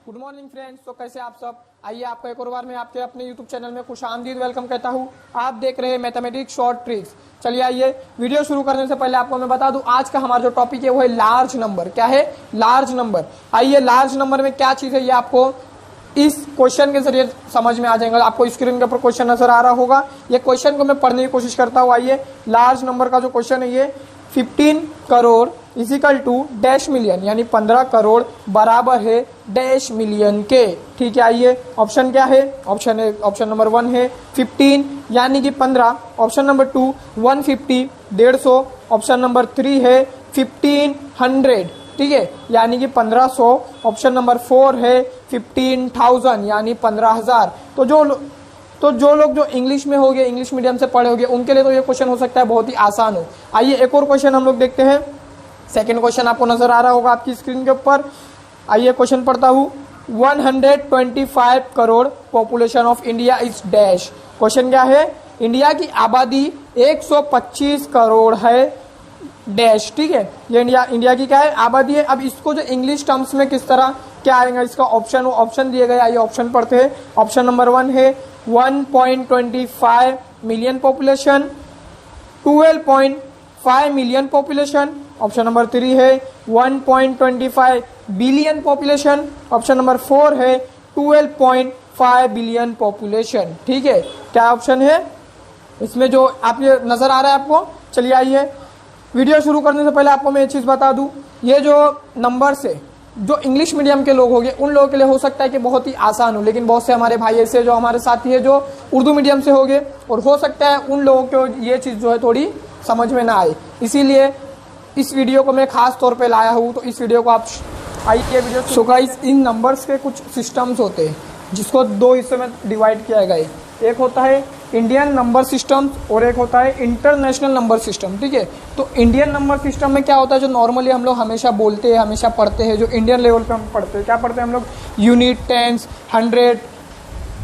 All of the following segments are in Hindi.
Good morning friends. तो कैसे आप सब, आइए आपका एक और बार मैं आपके अपने यूट्यूब चैनल में खुश आमदीद वेलकम कहता हूँ। आप देख रहे हैं मैथमेटिक्स शॉर्ट ट्रिक्स। चलिए आइए वीडियो शुरू करने से पहले आपको मैं बता दूं आज का हमारा जो टॉपिक है वो है लार्ज नंबर। क्या है? Large number. आइए लार्ज नंबर में क्या चीज़ है ये आपको इस क्वेश्चन के जरिए समझ में आ जाएगा। आपको स्क्रीन के ऊपर क्वेश्चन नजर आ रहा होगा। ये क्वेश्चन को मैं पढ़ने की कोशिश करता हूँ। आइए लार्ज नंबर का जो क्वेश्चन है ये 15 crore is equal to dash million, यानी 15 करोड़ बराबर है डैश मिलियन के। ठीक है, आइए ऑप्शन क्या है? ऑप्शन नंबर 1 है 15 यानी कि 15। Option number 2 150 150। ऑप्शन नंबर 3 है 1500, ठीक है, यानी कि 1500। ऑप्शन नंबर 4 है 15,000 यानी 15,000। तो जो लोग जो इंग्लिश में होंगे, इंग्लिश मीडियम से पढ़े होंगे, उनके लिए तो ये क्वेश्चन हो सकता है बहुत ही आसान हो। आइए एक और क्वेश्चन हम लोग देखते हैं। सेकंड क्वेश्चन आपको नजर आ रहा होगा आपकी स्क्रीन के ऊपर। आइए क्वेश्चन पढ़ता हूँ। 125 crore population of India is dash. Question क्या है? इंडिया की आबादी 125 करोड़ है डैश। ठीक है, ये इंडिया की क्या है? आबादी है। अब इसको जो इंग्लिश टर्म्स में किस तरह क्या आएगा इसका ऑप्शन दिए गए। आइए ऑप्शन पढ़ते हैं। ऑप्शन नंबर 1 है 1.25 million population, 12.5 million population. Option number 3 है 1.25 बिलियन पॉपुलेशन। ऑप्शन नंबर 4 है 12.5 बिलियन पॉपुलेशन। ठीक है, क्या ऑप्शन है इसमें जो आप ये नजर आ रहा है आपको? चलिए आइए वीडियो शुरू करने से पहले आपको मैं एक चीज बता दूं। ये जो नंबर्स है जो इंग्लिश मीडियम के लोग होंगे उन लोगों के लिए हो सकता है कि बहुत ही आसान हो, लेकिन बहुत से हमारे भाई ऐसे जो हमारे साथी है जो उर्दू मीडियम से होंगे और हो सकता है उन लोगों को ये चीज़ जो है थोड़ी समझ में ना आए। इसीलिए इस वीडियो को मैं खास तौर पे लाया हूँ। तो इस वीडियो को आप आइए वीडियो। सो गाइस, इन नंबर्स के कुछ सिस्टम्स होते हैं जिसको दो हिस्सों में डिवाइड किया गया है। एक होता है इंडियन नंबर सिस्टम और एक होता है इंटरनेशनल नंबर सिस्टम। ठीक है, तो इंडियन नंबर सिस्टम में क्या होता है, जो नॉर्मली हम लोग हमेशा बोलते हैं, हमेशा पढ़ते हैं, जो इंडियन लेवल पे हम पढ़ते हैं, क्या पढ़ते हैं हम लोग? यूनिट, टेंस, 100,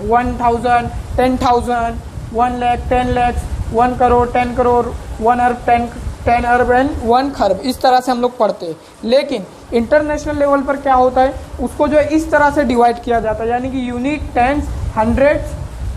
1000, 10,000, 1 लाख, 10 लाख, 1 करोड़, 10 करोड़, 1 अरब, 10 अरब एंड 1 खरब। इस तरह से हम लोग पढ़ते हैं। लेकिन इंटरनेशनल लेवल पर क्या होता है, उसको जो है इस तरह से डिवाइड किया जाता है, यानी कि unit, tens, 100,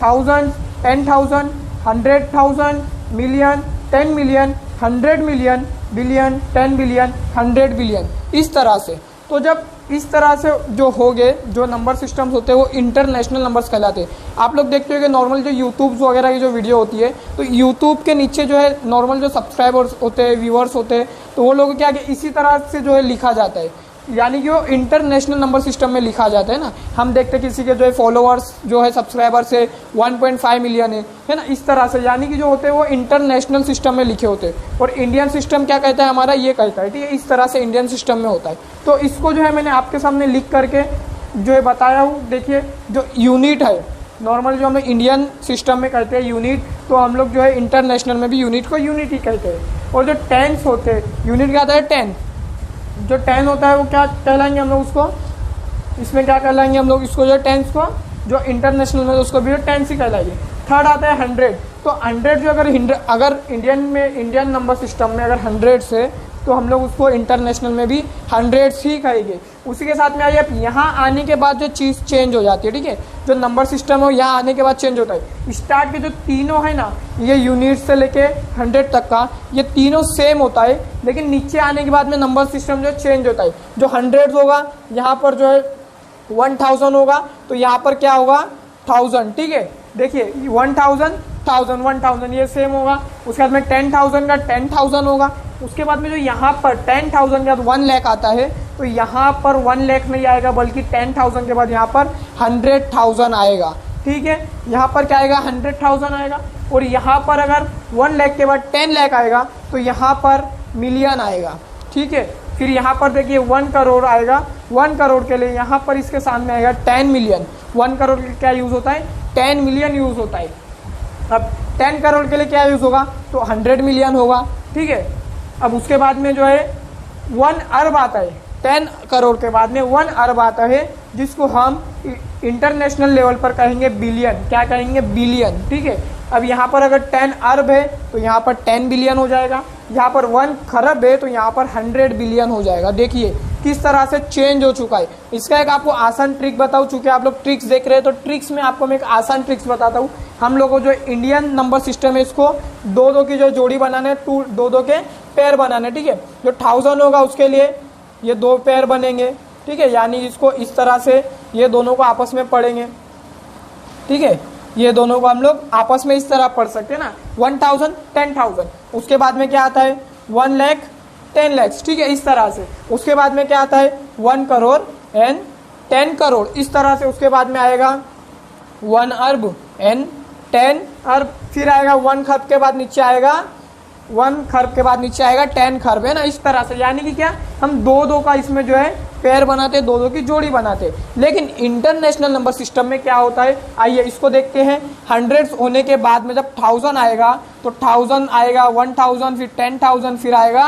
1000, 10,000, 100,000, million, 10 million, 100 million, billion, 10 billion, 100 billion, इस तरह से। तो जब इस तरह से जो हो गए जो नंबर सिस्टम्स होते हैं वो इंटरनेशनल नंबर्स कहलाते हैं। आप लोग देखते हो कि नॉर्मल जो यूट्यूब वगैरह की जो वीडियो होती है तो यूट्यूब के नीचे जो है नॉर्मल जो सब्सक्राइबर्स होते हैं, व्यूअर्स होते हैं, तो वो लोग क्या कि इसी तरह से जो है लिखा जाता है, यानी कि वो इंटरनेशनल नंबर सिस्टम में लिखा जाता है ना। हम देखते हैं किसी के जो है फॉलोअर्स जो है सब्सक्राइबर्स है 1.5 मिलियन है ना, इस तरह से, यानी कि जो होते हैं वो इंटरनेशनल सिस्टम में लिखे होते हैं। और इंडियन सिस्टम क्या कहता है हमारा? ये कहता है, ठीक है, इस तरह से इंडियन सिस्टम में होता है। तो इसको जो है मैंने आपके सामने लिख करके जो है बताया हूँ। देखिए जो यूनिट है, नॉर्मल जो हमें इंडियन सिस्टम में कहते हैं यूनिट, तो हम लोग जो है इंटरनेशनल में भी यूनिट को यूनिट ही कहते हैं। और जो टेंस होते हैं, यूनिट क्या आता है? 10। जो 10 होता है वो क्या कहलाएंगे हम लोग उसको? इसमें क्या कहलाएंगे हम लोग इसको? जो टेंस को जो इंटरनेशनल में उसको भी टेंस ही कहलाएंगे। थर्ड आता है 100। तो 100 जो अगर इंडियन नंबर सिस्टम में अगर 100 से, तो हम लोग उसको इंटरनेशनल में भी 100 ही कहेंगे। उसी के साथ में आइए, यहाँ आने के बाद जो चीज़ चेंज हो जाती है, ठीक है, जो नंबर सिस्टम है यहाँ आने के बाद चेंज होता है। स्टार्ट के जो तीनों है ना, ये यूनिट से लेके 100 तक का, ये तीनों सेम होता है, लेकिन नीचे आने के बाद में नंबर सिस्टम जो चेंज होता है। जो 100 होगा यहाँ पर जो है 1000 होगा, तो यहाँ पर क्या होगा? 1000। ठीक है, देखिए 1000, 1000 ये सेम होगा। उसके बाद में 10,000 का 10,000 होगा। उसके बाद में जो यहाँ पर 10,000 के बाद 1 लाख आता है, तो यहाँ पर 1 लाख नहीं आएगा, बल्कि 10,000 के बाद यहाँ पर 100,000 आएगा। ठीक है, यहाँ पर क्या आएगा? 100,000 आएगा। और यहाँ पर अगर 1 लाख के बाद 10 लाख आएगा, तो यहाँ पर मिलियन आएगा। ठीक है, फिर यहाँ पर देखिए 1 करोड़ आएगा। 1 करोड़ के लिए यहाँ पर इसके सामने आएगा 10 मिलियन। 1 करोड़ के लिए क्या यूज़ होता है? 10 मिलियन यूज़ होता है। अब 10 करोड़ के लिए क्या यूज़ होगा? तो 100 मिलियन होगा। ठीक है, अब उसके बाद में जो है 1 अरब आता है। 10 करोड़ के बाद में 1 अरब आता है, जिसको हम इंटरनेशनल लेवल पर कहेंगे बिलियन। क्या कहेंगे? बिलियन। ठीक है, अब यहाँ पर अगर 10 अरब है तो यहाँ पर 10 बिलियन हो जाएगा। यहाँ पर 1 खरब है तो यहाँ पर 100 बिलियन हो जाएगा। देखिए किस तरह से चेंज हो चुका है। इसका एक आपको आसान ट्रिक बताऊं, चूंकि आप लोग ट्रिक्स देख रहे हैं तो ट्रिक्स में आपको मैं एक आसान ट्रिक्स बताता हूँ। हम लोगों को जो इंडियन नंबर सिस्टम है इसको दो दो की जो जोड़ी बनाने, दो दो के पेयर बनाने, ठीक है। जो 1000 होगा उसके लिए ये 2 पेयर बनेंगे, ठीक है, यानी इसको इस तरह से ये दोनों को आपस में पढ़ेंगे, ठीक है। ये दोनों को हम लोग आपस में इस तरह पढ़ सकते हैं ना, 1000 10,000। उसके बाद में क्या आता है 1 लाख 10 लाख, ठीक है, इस तरह से। उसके बाद में क्या आता है 1 करोड़ एंड 10 करोड़, इस तरह से। उसके बाद में आएगा 1 अरब एंड 10 अरब, फिर आएगा 1 खरब के बाद नीचे आएगा 1 खरब के बाद नीचे आएगा 10 खरब, है ना, इस तरह से। यानी कि क्या हम दो दो का इसमें जो है पेयर बनाते, दो दो की जोड़ी बनाते। लेकिन इंटरनेशनल नंबर सिस्टम में क्या होता है, आइए इसको देखते हैं। 100 होने के बाद में जब 1000 आएगा तो 1000 आएगा 1000, फिर 10,000, फिर आएगा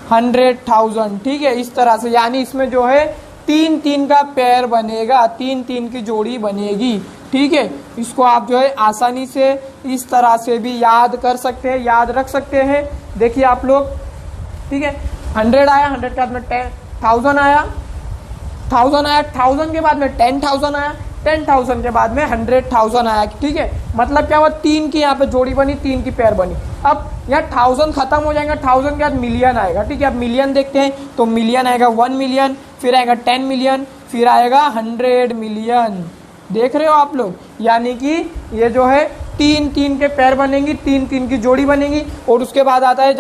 100,000, ठीक है, इस तरह से। यानी इसमें जो है 3-3 का पेयर बनेगा, 3-3 की जोड़ी बनेगी, ठीक है। इसको आप जो है आसानी से इस तरह से भी याद कर सकते हैं, याद रख सकते हैं। देखिए आप लोग, ठीक है, 100 आया, 100 के बाद में 10,000 आया, 1000 आया, 1000 के बाद में 10,000 आया, 10,000 के बाद में 100,000 आया, ठीक है। मतलब क्या हुआ, 3 की यहाँ पे जोड़ी बनी, 3 की पेयर बनी। अब यहाँ 1000 खत्म हो जाएगा, 1000 के बाद मिलियन आएगा, ठीक है। अब मिलियन देखते हैं तो मिलियन आएगा 1 मिलियन, फिर आएगा 10 मिलियन, फिर आएगा 100 मिलियन। देख रहे हो आप लोग, यानी कि ये जो है 3-3 के पेयर बनेंगी, 3-3 की जोड़ी बनेगी। और उसके बाद आता है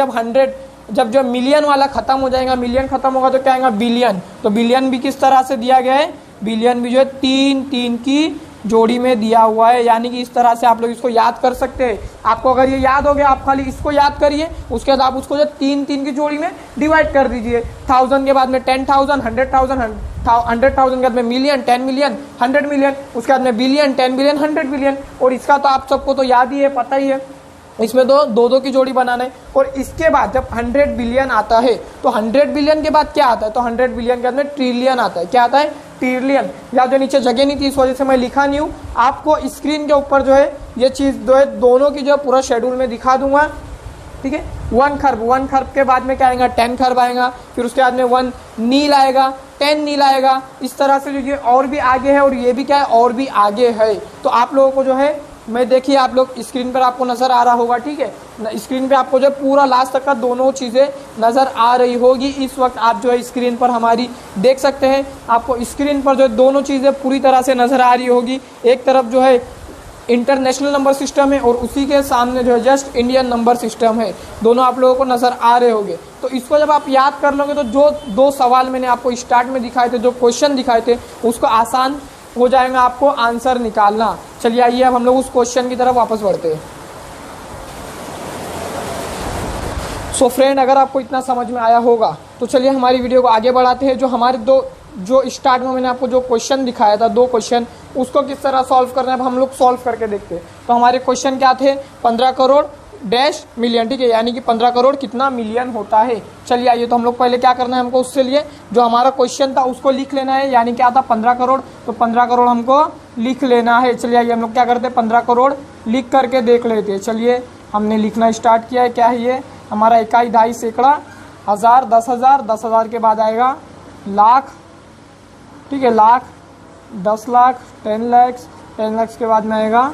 जब जो मिलियन वाला खत्म हो जाएगा, मिलियन खत्म होगा तो क्या आएगा बिलियन। तो बिलियन भी किस तरह से दिया गया है, बिलियन भी जो है 3-3 की जोड़ी में दिया हुआ है। यानी कि इस तरह से आप लोग इसको याद कर सकते हैं। आपको अगर ये याद हो गया, आप खाली इसको याद करिए, उसके बाद आप उसको जो 3-3 की जोड़ी में डिवाइड कर दीजिए। 1000 के बाद में 10,000, 100,000, 100,000 के बाद में मिलियन, 10 मिलियन, 100 मिलियन, उसके बाद में बिलियन, 10 बिलियन, 100 बिलियन। और इसका तो आप सबको तो याद ही है, पता ही है, इसमें तो दो दो की जोड़ी बनाना है। और इसके बाद जब 100 बिलियन आता है तो 100 बिलियन के बाद क्या आता है, तो 100 बिलियन के बाद में ट्रिलियन आता है। क्या आता है, ट्रिलियन। या जो नीचे जगह नहीं थी इस वजह से मैं लिखा नहीं हूँ, आपको स्क्रीन के ऊपर जो है ये चीज़ जो है दोनों की जो है पूरा शेड्यूल में दिखा दूंगा, ठीक है। 1 खरब के बाद में क्या आएगा 10 खरब आएगा, फिर उसके बाद में 1 नील आएगा, 10 नील आएगा, इस तरह से जो ये और भी आगे है और ये भी क्या है और भी आगे है। तो आप लोगों को जो है मैं देखिए आप लोग स्क्रीन पर आपको नज़र आ रहा होगा, ठीक है। स्क्रीन पे आपको जो पूरा लास्ट तक का दोनों चीज़ें नज़र आ रही होगी। इस वक्त आप जो है स्क्रीन पर हमारी देख सकते हैं, आपको स्क्रीन पर जो है दोनों चीज़ें पूरी तरह से नज़र आ रही होगी। एक तरफ जो है इंटरनेशनल नंबर सिस्टम है और उसी के सामने जो है जस्ट इंडियन नंबर सिस्टम है, दोनों आप लोगों को नज़र आ रहे होंगे। तो इसको जब आप याद कर लोगे तो जो 2 सवाल मैंने आपको स्टार्ट में दिखाए थे, जो क्वेश्चन दिखाए थे, उसको आसान हो जाएगा आपको आंसर निकालना। चलिए आइए अब हम लोग उस क्वेश्चन की तरफ वापस बढ़ते हैं। सो फ्रेंड, अगर आपको इतना समझ में आया होगा तो चलिए हमारी वीडियो को आगे बढ़ाते हैं। जो हमारे जो स्टार्ट में मैंने आपको जो क्वेश्चन दिखाया था, 2 क्वेश्चन, उसको किस तरह सॉल्व करना है अब हम लोग सॉल्व करके देखते हैं। तो हमारे क्वेश्चन क्या थे, 15 करोड़ डैश मिलियन, ठीक है, यानी कि 15 करोड़ कितना मिलियन होता है। चलिए आइए, तो हम लोग पहले क्या करना है, हमको उससे लिए जो हमारा क्वेश्चन था उसको लिख लेना है। यानी क्या था 15 करोड़, तो 15 करोड़ हमको लिख लेना है। चलिए आइए हम लोग क्या करते हैं, 15 करोड़ लिख करके देख लेते हैं। चलिए हमने लिखना स्टार्ट किया है। क्या है ये हमारा इकाई, दहाई, सैकड़ा, हज़ार, 10,000, 10,000 के बाद आएगा लाख, ठीक है, लाख, 10 लाख, 10 लाख, 10 लाख के बाद में आएगा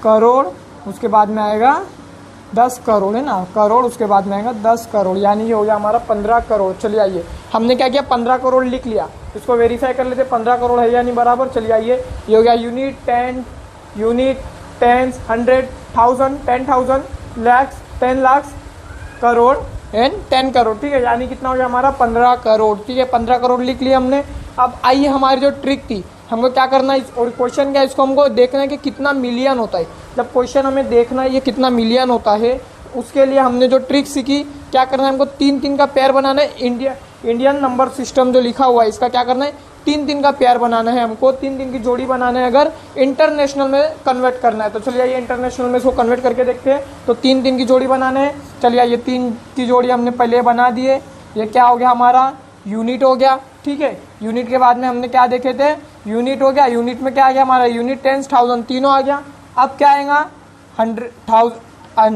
करोड़, उसके बाद में आएगा 10 करोड़, है ना, करोड़, उसके बाद में आएगा 10 करोड़, यानी ये हो गया हमारा 15 करोड़। चलिए आइए, हमने क्या किया 15 करोड़ लिख लिया, इसको वेरीफाई कर लेते 15 करोड़ है या नहीं बराबर। चलिए आइए, ये हो गया unit, 10 unit, 10, 100, 1000, 10,000, lakh, 10 lakh, crore and 10 crore, ठीक है, यानी कितना हो गया हमारा 15 करोड़, ठीक है, 15 करोड़ लिख लिया हमने। अब आइए हमारी जो ट्रिक थी, हमको क्या करना है, और क्वेश्चन क्या है, इसको हमको देखना है कि कितना मिलियन होता है। जब क्वेश्चन हमें देखना है ये कितना मिलियन होता है, उसके लिए हमने जो ट्रिक सीखी, क्या करना है, हमको 3-3 का पेयर बनाना है। इंडियन नंबर सिस्टम जो लिखा हुआ है इसका क्या करना है, 3-3 का पेयर बनाना है, हमको 3-3 की जोड़ी बनाना है अगर इंटरनेशनल में कन्वर्ट करना है। तो चलिए आइए इंटरनेशनल में इसको कन्वर्ट करके देखते हैं। तो 3-3 की जोड़ी बनाना है। चलिए आइए, 3 की जोड़ी हमने पहले बना दिए। ये क्या हो गया हमारा, यूनिट हो गया, ठीक है। यूनिट के बाद में हमने क्या देखे थे, यूनिट हो गया, यूनिट में क्या आ गया हमारा, यूनिट, 10, 1000, तीनों आ गया। अब क्या आएगा 100 आ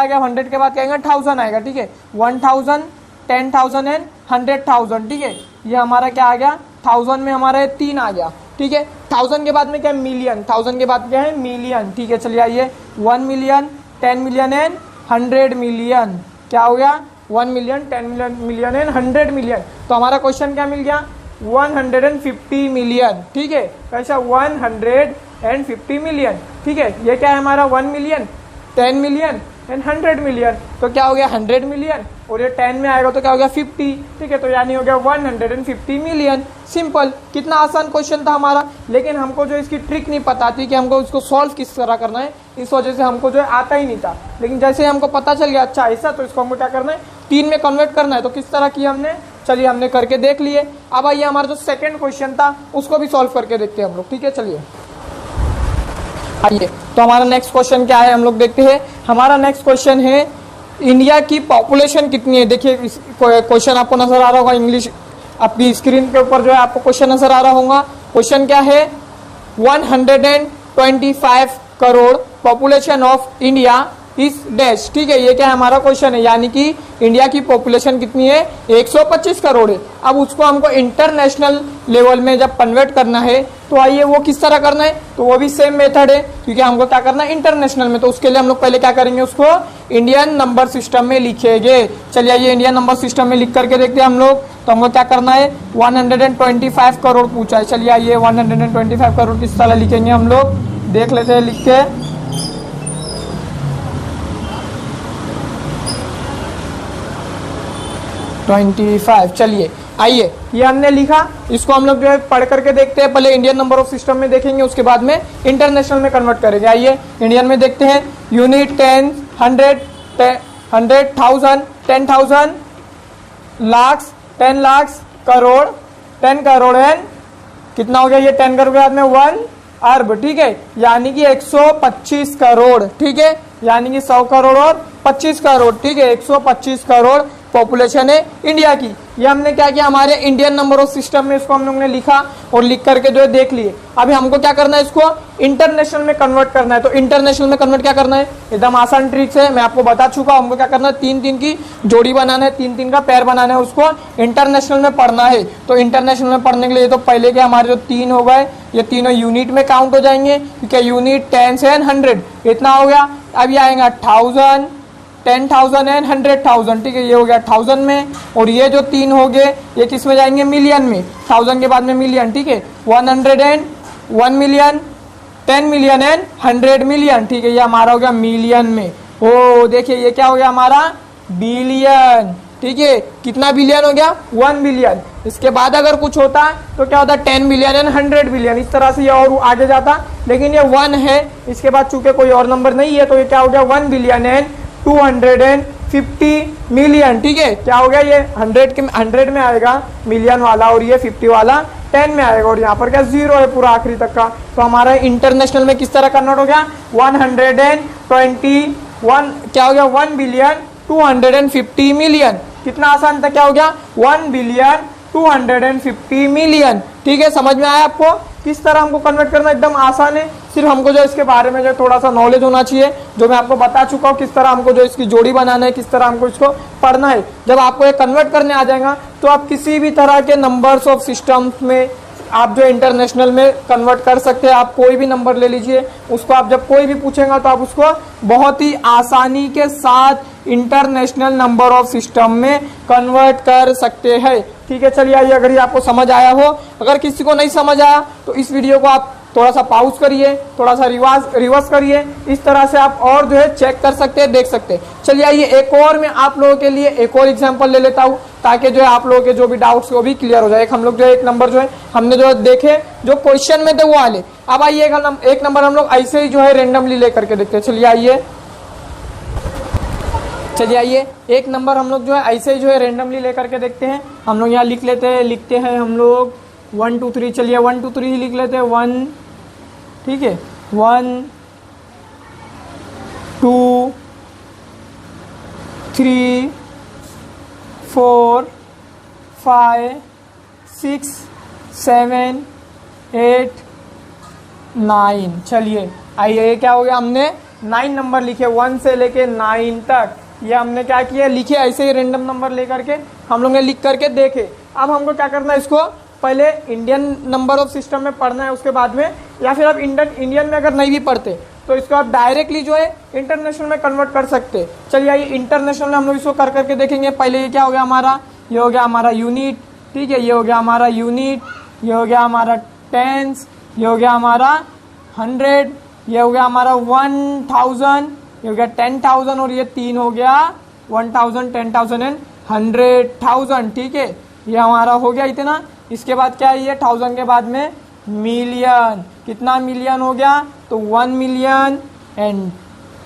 गया, 100 के बाद क्या आएगा 1000 आएगा, ठीक है, 1000, 10,000 एंड 100,000, ठीक है। ये हमारा क्या आ गया, 1000 में हमारा 3 आ गया, ठीक है। 1000 के बाद में क्या है, मिलियन, 1000 के बाद क्या है, मिलियन, ठीक है। चलिए आइए 1 मिलियन, 10 मिलियन एंड 100 मिलियन, क्या हो गया 1 मिलियन, 10 मिलियन एंड 100 मिलियन। तो हमारा क्वेश्चन क्या मिल गया, 150 मिलियन, ठीक है। कैसा 150 मिलियन, ठीक है। ये क्या है हमारा 1 मिलियन, 10 मिलियन एंड 100 मिलियन, तो क्या हो गया 100 मिलियन, और ये 10 में आएगा तो क्या हो गया 50, ठीक है। तो यानी हो गया 150 मिलियन। सिंपल, कितना आसान क्वेश्चन था हमारा। लेकिन हमको जो इसकी ट्रिक नहीं पता थी कि हमको इसको सॉल्व किस तरह करना है, इस वजह से हमको जो है आता ही नहीं था। लेकिन जैसे हमको पता चल गया अच्छा ऐसा, तो इसको हमको क्या करना है, 3 में कन्वर्ट करना है। तो किस तरह किया हमने, चलिए हमने करके देख लिए। अब आइए हमारा जो सेकंड क्वेश्चन था उसको भी सॉल्व करके देखते हैं हम लोग, ठीक है। चलिए आइए, तो हमारा नेक्स्ट क्वेश्चन क्या है हम लोग देखते हैं। हमारा नेक्स्ट क्वेश्चन है इंडिया की पॉपुलेशन कितनी है। देखिए क्वेश्चन आपको नजर आ रहा होगा, इंग्लिश आपकी स्क्रीन के ऊपर जो है आपको क्वेश्चन नजर आ रहा होगा। क्वेश्चन क्या है, 125 करोड़ पॉपुलेशन ऑफ इंडिया इस डैश, ठीक है। ये क्या हमारा क्वेश्चन है, यानी कि इंडिया की पॉपुलेशन कितनी है, 125 करोड़ है। अब उसको हमको इंटरनेशनल लेवल में जब कन्वर्ट करना है, तो आइए वो किस तरह करना है, तो वो भी सेम मेथड है, क्योंकि हमको क्या करना है इंटरनेशनल में। तो उसके लिए हम लोग पहले क्या करेंगे, उसको इंडियन नंबर सिस्टम में लिखेंगे। चलिए आइए इंडियन नंबर सिस्टम में लिख करके देखते हैं हम लोग। तो हमको क्या करना है, 125 करोड़ पूछा है। चलिए आइए 125 करोड़ किस तरह लिखेंगे हम लोग, देख लेते हैं लिख के। 25, चलिए आइए ये हमने लिखा, इसको हम लोग जो है पढ़ करके देखते हैं। पहले इंडियन नंबर ऑफ सिस्टम में देखेंगे, उसके बाद में इंटरनेशनल में कन्वर्ट करेंगे। आइए इंडियन में देखते हैं, यूनिट 10, 100, 100,000, 10,000, लाख, 10 लाख, करोड़, 10 करोड़ एंड कितना हो गया, ये 10 करोड़ के बाद में 1 अरब, ठीक है। यानी कि 125 करोड़, ठीक है। यानी कि 100 करोड़ और 25 करोड़, ठीक है। 125 करोड़ पॉपुलेशन है इंडिया की। ये हमने क्या किया, हमारे इंडियन नंबर ऑफ सिस्टम में इसको हम लोग ने लिखा और लिख करके जो है देख लिए। अभी हमको क्या करना है, इसको इंटरनेशनल में कन्वर्ट करना है। तो इंटरनेशनल में कन्वर्ट क्या करना है, एकदम आसान ट्रिक्स है, मैं आपको बता चुका हूं। हमको क्या करना है, 3-3 की जोड़ी बनाना है, 3-3 का पैर बनाना है, उसको इंटरनेशनल में पढ़ना है। तो इंटरनेशनल में पढ़ने के लिए तो पहले के हमारे जो 3 हो गए, ये तीनों यूनिट में काउंट हो जाएंगे, क्योंकि यूनिट 10 एंड 100 इतना हो गया। अब ये आएगा 1000, 10,000 एंड 100,000, ठीक है। ये हो गया 1000 में, और ये जो 3 हो गए ये किस में जाएंगे, मिलियन में। 1000 के बाद में मिलियन, ठीक है। 101 मिलियन, 10 मिलियन एंड 100 मिलियन, ठीक है। ये हमारा हो गया मिलियन में। ओ देखिए ये क्या हो गया हमारा, बिलियन, ठीक है। कितना बिलियन हो गया, 1 बिलियन। इसके बाद अगर कुछ होता तो क्या होता, 10 बिलियन एंड 100 बिलियन, इस तरह से ये और आगे जाता। लेकिन ये 1 है, इसके बाद चूंकि कोई और नंबर नहीं है, तो ये क्या हो गया 1 बिलियन एंड 250 मिलियन, ठीक है। क्या हो गया, ये 100 में आएगा मिलियन वाला, और ये 50 वाला 10 में आएगा, और यहाँ पर क्या 0 है पूरा आखिरी तक का। तो हमारा इंटरनेशनल में किस तरह कन्वर्ट हो गया, 121, क्या हो गया 1 बिलियन 250 मिलियन। कितना आसान था, क्या हो गया 1 बिलियन 250 मिलियन, ठीक है। समझ में आया आपको किस तरह हमको कन्वर्ट करना, एकदम आसान है। सिर्फ हमको जो इसके बारे में जो थोड़ा सा नॉलेज होना चाहिए, जो मैं आपको बता चुका हूँ किस तरह हमको जो इसकी जोड़ी बनाना है, किस तरह हमको इसको पढ़ना है। जब आपको ये कन्वर्ट करने आ जाएगा, तो आप किसी भी तरह के नंबर्स ऑफ सिस्टम्स में आप जो इंटरनेशनल में कन्वर्ट कर सकते हैं। आप कोई भी नंबर ले लीजिए, उसको आप जब कोई भी पूछेगा तो आप उसको बहुत ही आसानी के साथ इंटरनेशनल नंबर ऑफ सिस्टम में कन्वर्ट कर सकते हैं, ठीक है। चलिए आइए, अगर ये आपको समझ आया हो, अगर किसी को नहीं समझ आया तो इस वीडियो को आप थोड़ा सा पॉज करिए, थोड़ा सा रिवर्स करिए, इस तरह से आप और जो है चेक कर सकते हैं, देख सकते हैं। चलिए आइए एक और मैं आप लोगों के लिए एक और एग्जांपल ले लेता हूं, ताकि जो है आप लोगों के जो भी डाउट्स वो भी क्लियर हो जाए। हम लोग जो है एक नंबर जो है हमने जो देखे जो क्वेश्चन में थे वो वाले, अब आइए एक नंबर हम लोग ऐसे ही जो है रेंडमली लेकर के देखते हैं। चलिए आइए एक नंबर हम लोग जो है ऐसे ही जो है रेंडमली लेकर के देखते हैं। हम लोग यहाँ लिखते हैं हम लोग 1 2 3, चलिए 1 2 3 ही लिख लेते हैं। 1, ठीक है, 1 2 3 4 5 6 7 8 9। चलिए आइए, क्या हो गया, हमने 9 नंबर लिखे, 1 से लेके 9 तक। ये हमने क्या किया, लिखे ऐसे ही रेंडम नंबर लेकर के हम लोग ने लिख करके देखे। अब हमको क्या करना है, इसको पहले इंडियन नंबर ऑफ सिस्टम में पढ़ना है, उसके बाद में, या फिर आप इंडियन में अगर नहीं भी पढ़ते तो इसको आप डायरेक्टली जो है इंटरनेशनल में कन्वर्ट कर सकते। चलिए आइए इंटरनेशनल में हम लोग इसको कर करके देखेंगे। पहले ये क्या हो गया हमारा, ये हो गया हमारा यूनिट, ठीक है, ये हो गया हमारा यूनिट, ये हो गया हमारा टेंस, ये हो गया हमारा 100, ये हो गया हमारा 1000, ये हो गया 10,000 और ये 3 हो गया 1000, 10,000 एंड 100,000, ठीक है, ये हमारा हो गया इतना। इसके बाद क्या है, ये 1000 के बाद में मिलियन, कितना मिलियन हो गया, तो 1 million and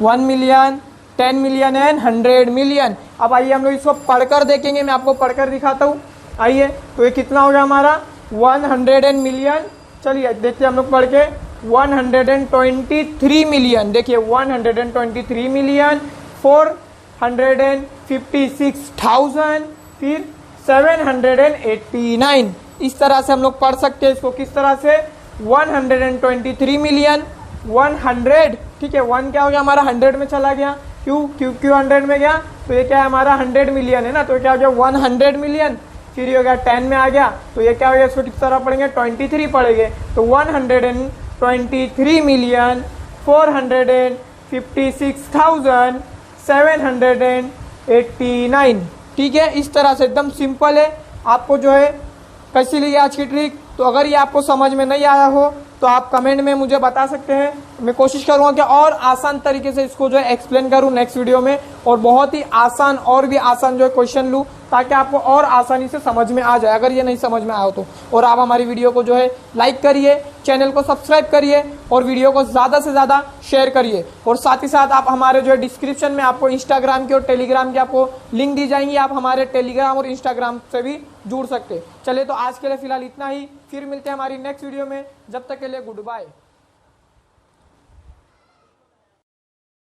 1 million, 10 million and 100 million. अब आइए हम लोग इसको पढ़कर देखेंगे, मैं आपको पढ़कर दिखाता हूँ। आइए, तो ये कितना हो गया हमारा 100 मिलियन। चलिए देखिए हम लोग पढ़ के 123 मिलियन, देखिए 123 मिलियन, 456,000, फिर 789। इस तरह से हम लोग पढ़ सकते हैं इसको। किस तरह से, 123 मिलियन 100, ठीक है, 1 क्या हो गया हमारा 100 में चला गया, क्यों 100 में गया, तो ये क्या है हमारा 100 मिलियन है ना, तो क्या हो गया 100 मिलियन। फिर ये हो गया 10 में आ गया, तो ये क्या हो गया, इसको किस तरह पढ़ेंगे, 23 पढ़ेंगे, तो 123 मिलियन 456,789, ठीक है। इस तरह से एकदम सिंपल है। आपको जो है कैसी लगी आज की ट्रिक, तो अगर ये आपको समझ में नहीं आया हो तो आप कमेंट में मुझे बता सकते हैं। मैं कोशिश करूंगा कि और आसान तरीके से इसको जो है एक्सप्लेन करूं नेक्स्ट वीडियो में, और बहुत ही आसान और भी आसान जो है क्वेश्चन लूं, ताकि आपको और आसानी से समझ में आ जाए अगर ये नहीं समझ में आया तो। और आप हमारी वीडियो को जो है लाइक करिए, चैनल को सब्सक्राइब करिए और वीडियो को ज़्यादा से ज़्यादा शेयर करिए। और साथ ही साथ आप हमारे जो है डिस्क्रिप्शन में आपको इंस्टाग्राम की और टेलीग्राम की आपको लिंक दी जाएंगी, आप हमारे टेलीग्राम और इंस्टाग्राम से भी जुड़ सकते। चलिए तो आज के लिए फिलहाल इतना ही, फिर मिलते हैं हमारी नेक्स्ट वीडियो में, जब तक के लिए गुड बाय।